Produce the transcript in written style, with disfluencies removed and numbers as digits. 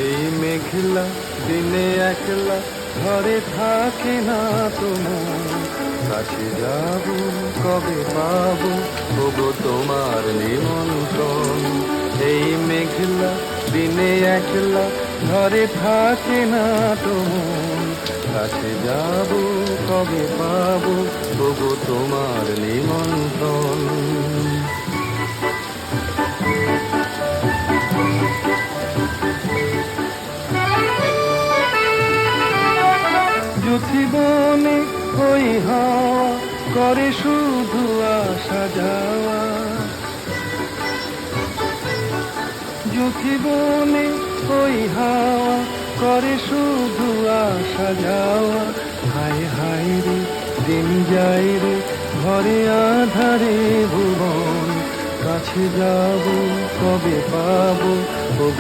এই মেঘলা দিনে একলা ঘরে থাকে না তোমার, কাছে যাব কবে পাবো ওগো তোমার নিমন্ত্রণ। এই মেঘলা দিনে একলা ঘরে থাকে না তোমার, কাছে যাব কবে পাবো ওগো তোমার নিমন্ত্রণ। জীবনে ওই হাওয়া করে শুধু আসা যাওয়া, জীবনে ওই হাওয়া করে শুধু আসা যাওয়া। হায় হায় রে দিন যায় রে ঘরে আধারে ভুবন, কাছে যাব কবে পাবো ওগো